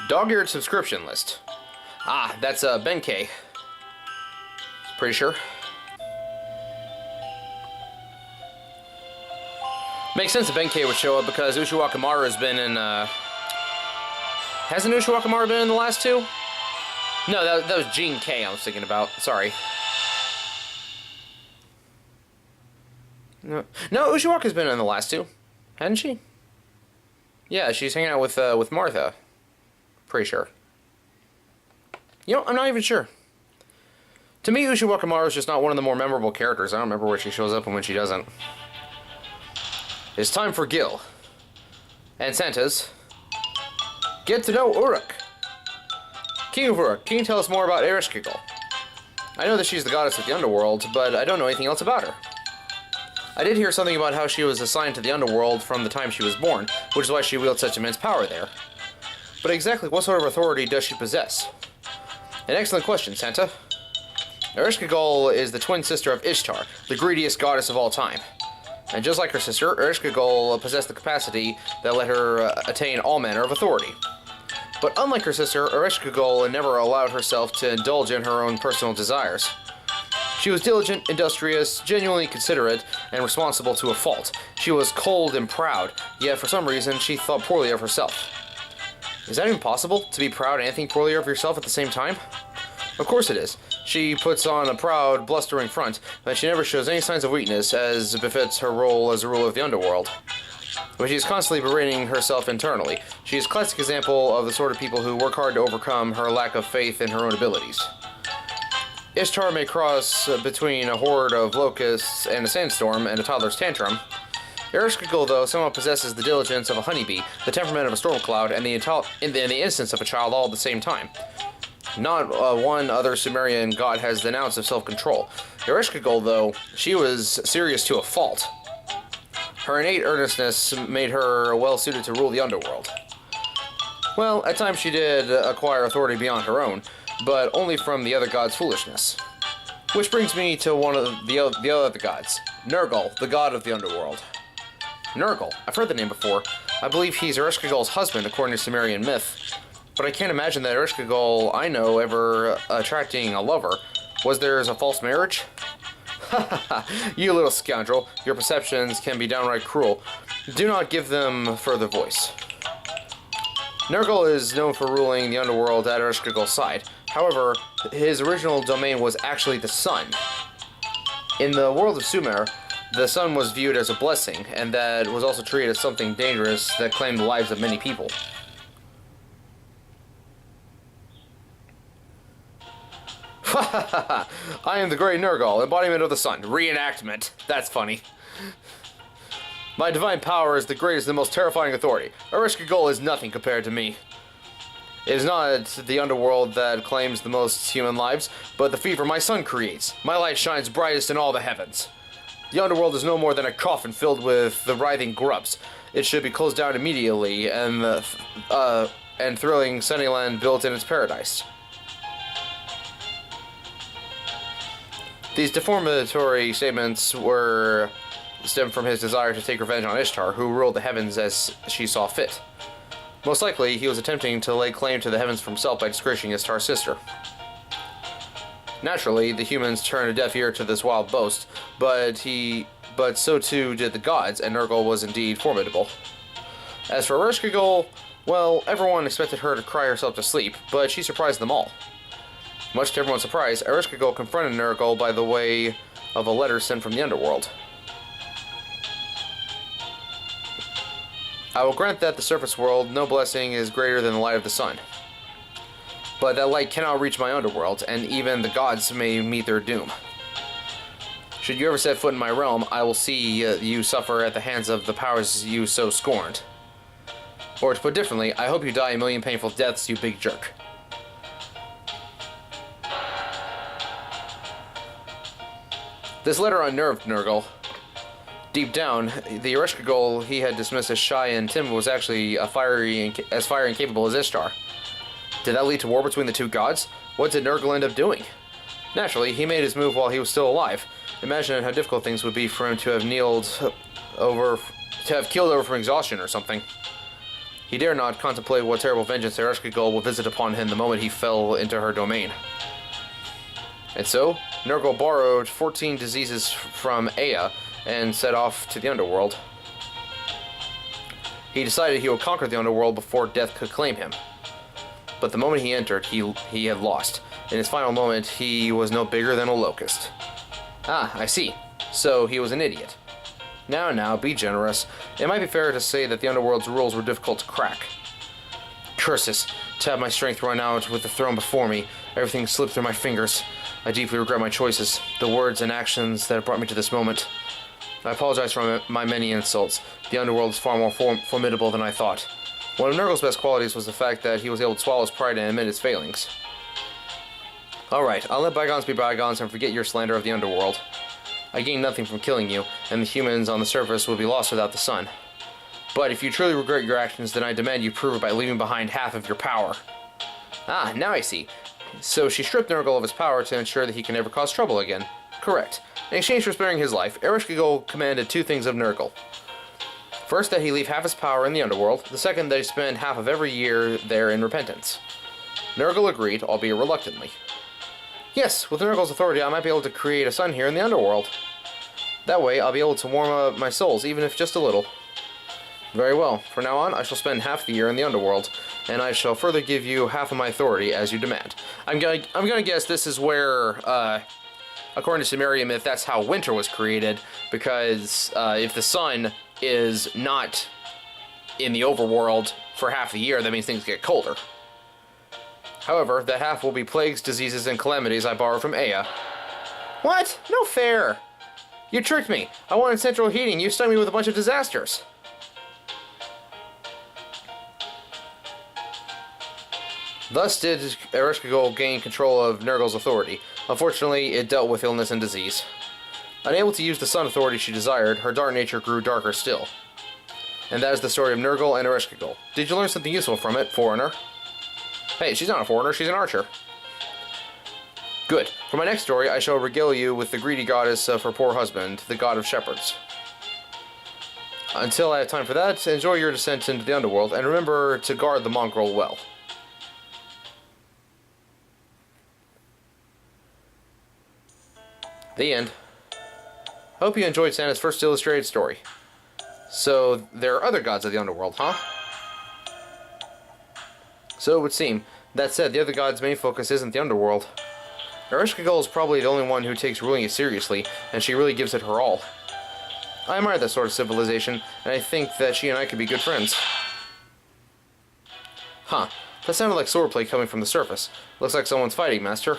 Dog-eared subscription list. Ah, that's Benkei. Pretty sure. Makes sense that Benkei would show up because Ushiwakamaru has been in, Hasn't Ushiwakamaru been in the last two? No, that was Gene K I was thinking about. Sorry. No, Ushiwaka's been in the last two. Hadn't she? Yeah, she's hanging out with Martha. Pretty sure. You know, I'm not even sure. To me, Ushiwakamaru is just not one of the more memorable characters. I don't remember where she shows up and when she doesn't. It's time for Gil. And Santa's. Get to know Uruk. King of Uruk, can you tell us more about Ereshkigal? I know that she's the goddess of the underworld, but I don't know anything else about her. I did hear something about how she was assigned to the underworld from the time she was born, which is why she wields such immense power there. But exactly what sort of authority does she possess? An excellent question, Santa. Ereshkigal is the twin sister of Ishtar, the greediest goddess of all time. And just like her sister, Ereshkigal possessed the capacity that let her attain all manner of authority. But unlike her sister, Ereshkigal never allowed herself to indulge in her own personal desires. She was diligent, industrious, genuinely considerate, and responsible to a fault. She was cold and proud, yet for some reason she thought poorly of herself. Is that even possible, to be proud and think poorly of yourself at the same time? Of course it is. She puts on a proud, blustering front, but she never shows any signs of weakness, as befits her role as a ruler of the underworld. But she is constantly berating herself internally. She is a classic example of the sort of people who work hard to overcome her lack of faith in her own abilities. Ishtar may cross between a horde of locusts and a sandstorm and a toddler's tantrum. Ereshkigal, though, somehow possesses the diligence of a honeybee, the temperament of a storm cloud, and the innocence of a child all at the same time. Not one other Sumerian god has an ounce of self-control. Ereshkigal, though, she was serious to a fault. Her innate earnestness made her well-suited to rule the underworld. Well, at times she did acquire authority beyond her own, but only from the other gods' foolishness. Which brings me to one of the other gods, Nergal, the god of the underworld. Nergal, I've heard the name before. I believe he's Ereshkigal's husband, according to Sumerian myth. But I can't imagine that Ereshkigal I know ever attracting a lover. Was there a false marriage? You little scoundrel. Your perceptions can be downright cruel. Do not give them further voice. Nergal is known for ruling the underworld at Ereshkigal's side. However, his original domain was actually the sun. In the world of Sumer, the sun was viewed as a blessing, and that was also treated as something dangerous that claimed the lives of many people. I am the great Nergal, embodiment of the sun. Reenactment. That's funny. My divine power is the greatest and most terrifying authority. Ereshkigal is nothing compared to me. It is not the underworld that claims the most human lives, but the fever my sun creates. My light shines brightest in all the heavens. The underworld is no more than a coffin filled with the writhing grubs. It should be closed down immediately, and thrilling Sunnyland built in its paradise. These defamatory statements stemmed from his desire to take revenge on Ishtar, who ruled the heavens as she saw fit. Most likely, he was attempting to lay claim to the heavens for himself by disgracing Ishtar's sister. Naturally, the humans turned a deaf ear to this wild boast, but so too did the gods, and Nergal was indeed formidable. As for Ereshkigal, well, everyone expected her to cry herself to sleep, but she surprised them all. Much to everyone's surprise, Ereshkigal confronted Nergal by the way of a letter sent from the underworld. I will grant that the surface world, no blessing is greater than the light of the sun. But that light cannot reach my underworld, and even the gods may meet their doom. Should you ever set foot in my realm, I will see you suffer at the hands of the powers you so scorned. Or to put differently, I hope you die a million painful deaths, you big jerk. This letter unnerved Nergal. Deep down, the Ereshkigal he had dismissed as shy and timid was actually as fiery and capable as Ishtar. Did that lead to war between the two gods? What did Nergal end up doing? Naturally, he made his move while he was still alive. Imagine how difficult things would be for him to have killed over from exhaustion or something. He dare not contemplate what terrible vengeance Ereshkigal will visit upon him the moment he fell into her domain. And so, Nurgle borrowed 14 diseases from Ea and set off to the underworld. He decided he would conquer the underworld before death could claim him. But the moment he entered, he had lost. In his final moment, he was no bigger than a locust. Ah, I see. So he was an idiot. Now, be generous. It might be fair to say that the underworld's rules were difficult to crack. Curses, to have my strength run out with the throne before me, everything slipped through my fingers. I deeply regret my choices, the words and actions that have brought me to this moment. I apologize for my many insults. The underworld is far more formidable than I thought. One of Nurgle's best qualities was the fact that he was able to swallow his pride and admit his failings. Alright, I'll let bygones be bygones and forget your slander of the underworld. I gained nothing from killing you, and the humans on the surface will be lost without the sun. But if you truly regret your actions, then I demand you prove it by leaving behind half of your power. Ah, now I see. So she stripped Nurgle of his power to ensure that he can never cause trouble again. Correct. In exchange for sparing his life, Ereshkigal commanded two things of Nurgle. First, that he leave half his power in the underworld. The second, that he spend half of every year there in repentance. Nurgle agreed, albeit reluctantly. Yes, with Nurgle's authority, I might be able to create a sun here in the underworld. That way, I'll be able to warm up my souls, even if just a little. Very well. From now on, I shall spend half the year in the underworld, and I shall further give you half of my authority as you demand. I'm gonna guess this is where, according to Sumerian myth, that's how winter was created, because if the sun is not in the overworld for half the year, that means things get colder. However, that half will be plagues, diseases, and calamities I borrowed from Ea. What? No fair! You tricked me! I wanted central heating, you stung me with a bunch of disasters! Thus did Ereshkigal gain control of Nurgle's authority. Unfortunately, it dealt with illness and disease. Unable to use the sun authority she desired, her dark nature grew darker still. And that is the story of Nurgle and Ereshkigal. Did you learn something useful from it, foreigner? Hey, she's not a foreigner, she's an archer. Good. For my next story, I shall regale you with the greedy goddess of her poor husband, the god of shepherds. Until I have time for that, enjoy your descent into the underworld, and remember to guard the mongrel well. The end. Hope you enjoyed Santa's first illustrated story. So, there are other gods of the underworld, huh? So it would seem. That said, the other god's main focus isn't the underworld. Ereshkigal is probably the only one who takes ruling it seriously, and she really gives it her all. I admire that sort of civilization, and I think that she and I could be good friends. Huh. That sounded like swordplay coming from the surface. Looks like someone's fighting, Master.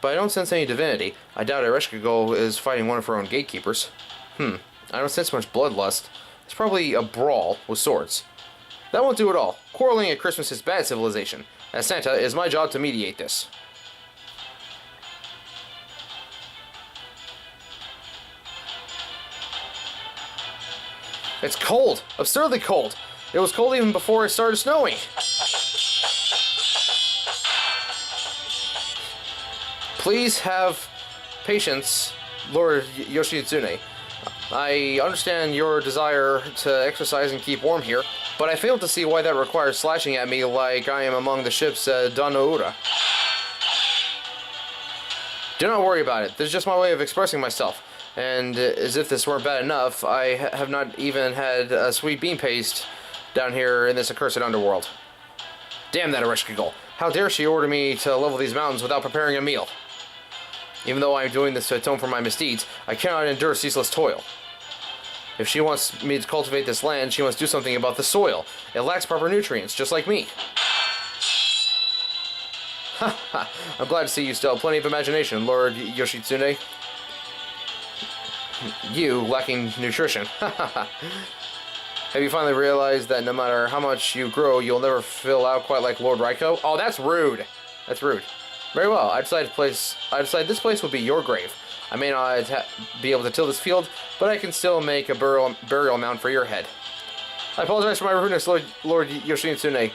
But I don't sense any divinity. I doubt Ereshkigal is fighting one of her own gatekeepers. I don't sense much bloodlust. It's probably a brawl with swords. That won't do at all. Quarreling at Christmas is bad civilization. As Santa, it is my job to mediate this. It's cold. Absurdly cold. It was cold even before it started snowing. Please have patience, Lord Yoshitsune. I understand your desire to exercise and keep warm here, but I fail to see why that requires slashing at me like I am among the ships at Danoura. Do not worry about it. This is just my way of expressing myself. And as if this weren't bad enough, I have not even had a sweet bean paste down here in this accursed underworld. Damn that Ereshkigal. How dare she order me to level these mountains without preparing a meal? Even though I am doing this to atone for my misdeeds, I cannot endure ceaseless toil. If she wants me to cultivate this land, she must do something about the soil. It lacks proper nutrients, just like me. Ha ha! I'm glad to see you still have plenty of imagination, Lord Yoshitsune. You lacking nutrition. Ha ha ha! Have you finally realized that no matter how much you grow, you'll never fill out quite like Lord Raiko? Oh, that's rude! That's rude. Very well, I decided this place will be your grave. I may not be able to till this field, but I can still make a burial mound for your head. I apologize for my rudeness, Lord Yoshitsune,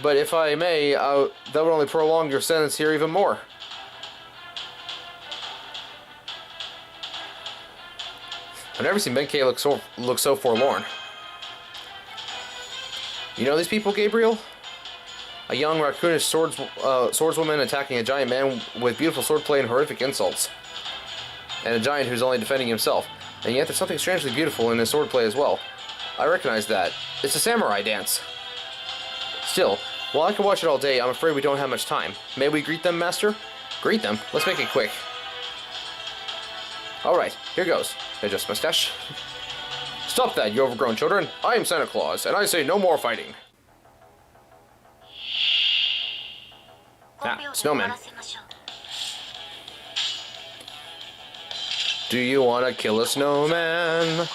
but if I may, that would only prolong your sentence here even more. I've never seen Benkei look so forlorn. You know these people, Gabriel? A young raccoonish swordswoman attacking a giant man with beautiful swordplay and horrific insults. And a giant who's only defending himself. And yet there's something strangely beautiful in his swordplay as well. I recognize that. It's a samurai dance. Still, while I can watch it all day, I'm afraid we don't have much time. May we greet them, Master? Greet them? Let's make it quick. Alright, here goes. Adjust mustache. Stop that, you overgrown children. I am Santa Claus, and I say no more fighting. Ah, snowman. Do you want to kill a snowman?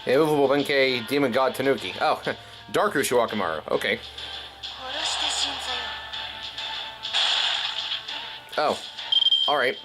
Immovable Benkei, Demon God Tanuki. Oh, Dark Ushiwakamaru. Okay. Oh. Alright.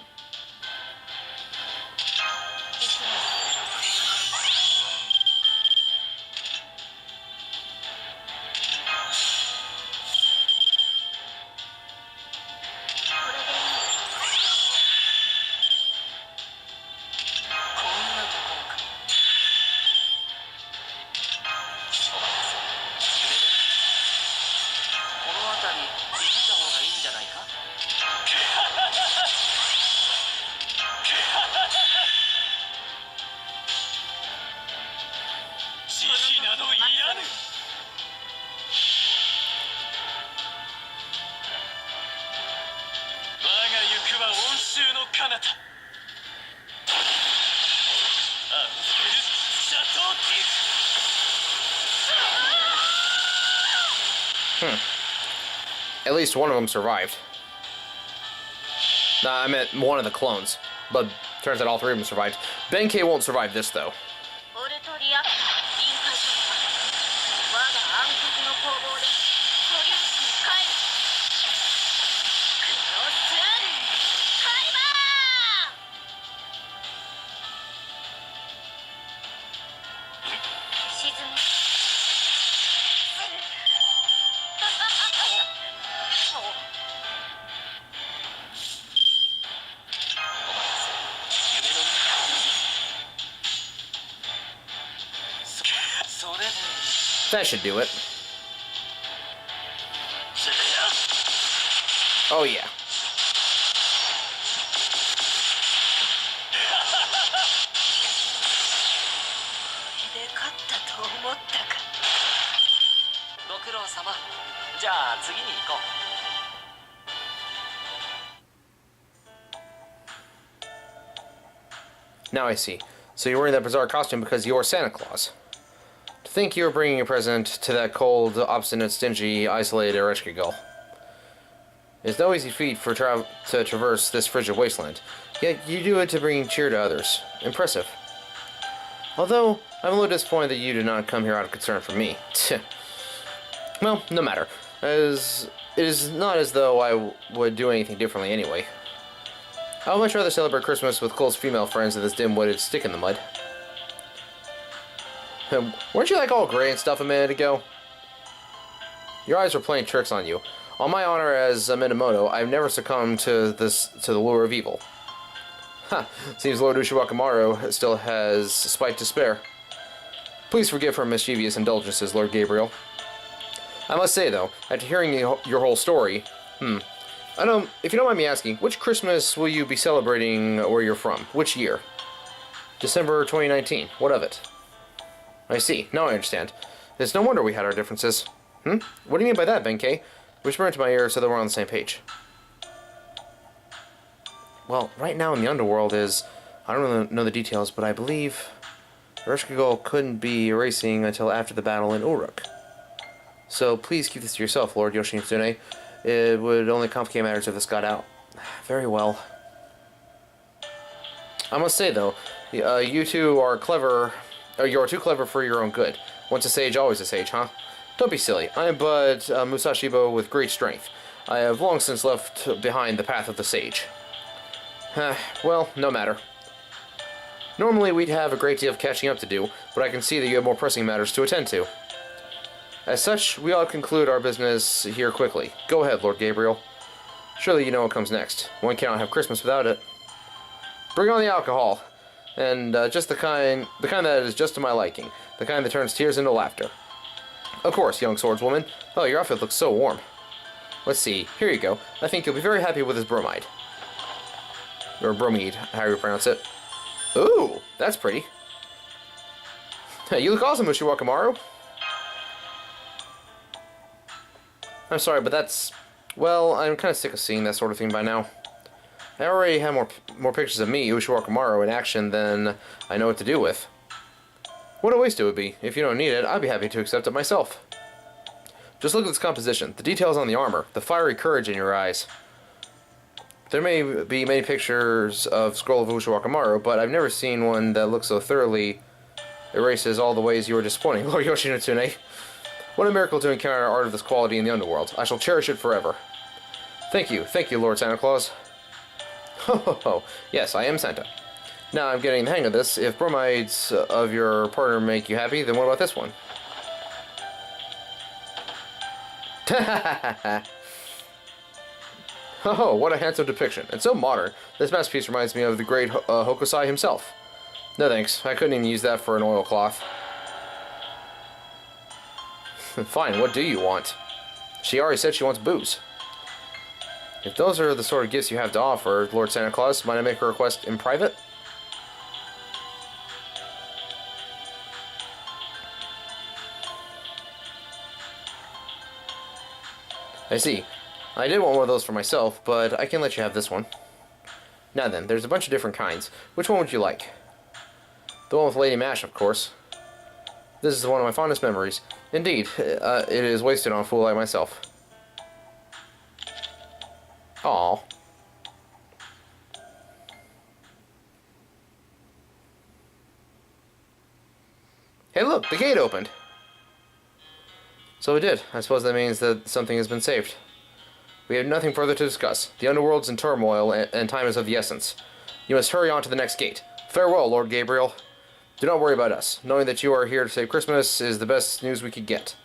At least one of them survived. Nah, I meant one of the clones. But turns out all three of them survived. Benkei won't survive this, though. That should do it. Oh yeah. Now I see. So you're wearing that bizarre costume because you're Santa Claus. To think you were bringing a present to that cold, obstinate, stingy, isolated Ereshkigal girl. It's no easy feat to traverse this frigid wasteland, yet you do it to bring cheer to others. Impressive. Although, I'm a little disappointed that you did not come here out of concern for me. Well, no matter, as it is not as though I would do anything differently anyway. I would much rather celebrate Christmas with close female friends than this dim-witted stick in the mud. Weren't you like all gray and stuff a minute ago? Your eyes were playing tricks on you. On my honor as a Minamoto, I've never succumbed to the lure of evil. Ha! Seems Lord Ushiwakamaru still has spite to spare. Please forgive her mischievous indulgences, Lord Gabriel. I must say, though, after hearing your whole story, I don't. If you don't mind me asking, which Christmas will you be celebrating where you're from? Which year? December 2019. What of it? I see. Now I understand. It's no wonder we had our differences. What do you mean by that, Benkei? Whisper into my ear so that we're on the same page. Well, right now in the underworld is... I don't really know the details, but I believe... Ereshkigal couldn't be erasing until after the battle in Uruk. So please keep this to yourself, Lord Yoshitsune. It would only complicate matters if this got out. Very well. I must say, though, you two are clever. You are too clever for your own good. Once a sage, always a sage, huh? Don't be silly. I am but Musashibo with great strength. I have long since left behind the path of the sage. Well, no matter. Normally we'd have a great deal of catching up to do, but I can see that you have more pressing matters to attend to. As such, we ought to conclude our business here quickly. Go ahead, Lord Gabriel. Surely you know what comes next. One cannot have Christmas without it. Bring on the alcohol, and just the kind that is just to my liking, the kind that turns tears into laughter. Of course, young swordswoman. Oh, your outfit looks so warm. Let's see. Here you go. I think you'll be very happy with this bromide. Or bromide, however you pronounce it. Ooh, that's pretty. Hey, you look awesome, Ushiwakamaru. I'm sorry, but that's... Well, I'm kind of sick of seeing that sort of thing by now. I already have more pictures of me, Ushiwakamaru, in action than I know what to do with. What a waste it would be. If you don't need it, I'd be happy to accept it myself. Just look at this composition, the details on the armor, the fiery courage in your eyes. There may be many pictures of Scroll of Ushiwakamaru, but I've never seen one that looks so thoroughly erases all the ways you were disappointing, Lord Yoshitsune. What a miracle to encounter art of this quality in the underworld. I shall cherish it forever. Thank you, Lord Santa Claus. Ho ho ho, yes, I am Santa. Now I'm getting the hang of this. If bromides of your partner make you happy, then what about this one? Oh, what a handsome depiction, and so modern. This masterpiece reminds me of the great Hokusai himself. No thanks, I couldn't even use that for an oilcloth. Fine, what do you want? She already said she wants booze. If those are the sort of gifts you have to offer, Lord Santa Claus, might I make a request in private? I see. I did want one of those for myself, but I can let you have this one. Now then, there's a bunch of different kinds. Which one would you like? The one with Lady Mash, of course. This is one of my fondest memories. Indeed, it is wasted on a fool like myself. Aww. Hey look, the gate opened! So it did. I suppose that means that something has been saved. We have nothing further to discuss. The underworld's in turmoil, and time is of the essence. You must hurry on to the next gate. Farewell, Lord Gabriel. Do not worry about us. Knowing that you are here to save Christmas is the best news we could get.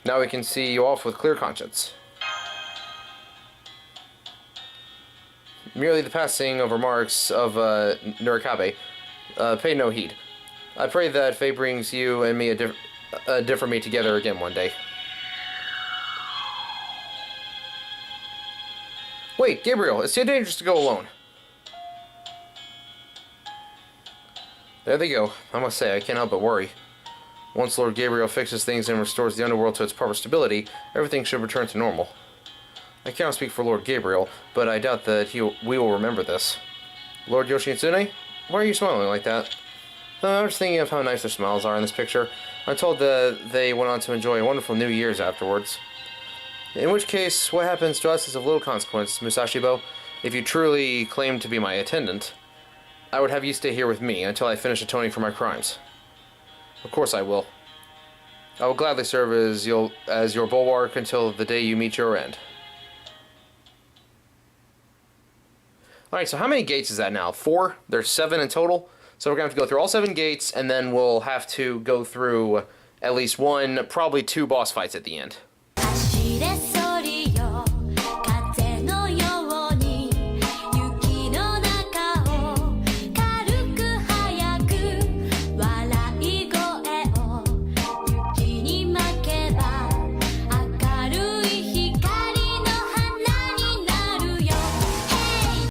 Now we can see you off with clear conscience. Merely the passing of remarks of Nurikabe. Pay no heed. I pray that fate brings you and me different me together again one day. Wait, Gabriel, it's too dangerous to go alone. There they go. I must say, I can't help but worry. Once Lord Gabriel fixes things and restores the underworld to its proper stability, everything should return to normal. I cannot speak for Lord Gabriel, but I doubt that we will remember this. Lord Yoshitsune? Why are you smiling like that? I was thinking of how nice their smiles are in this picture. I'm told that they went on to enjoy a wonderful New Year's afterwards. In which case, what happens to us is of little consequence, Musashibo. If you truly claim to be my attendant, I would have you stay here with me until I finish atoning for my crimes. Of course I will. I will gladly serve as your bulwark until the day you meet your end. Alright, so how many gates is that now? 4? There's 7 in total. So we're going to have to go through all 7 gates, and then we'll have to go through at least 1, probably 2 boss fights at the end.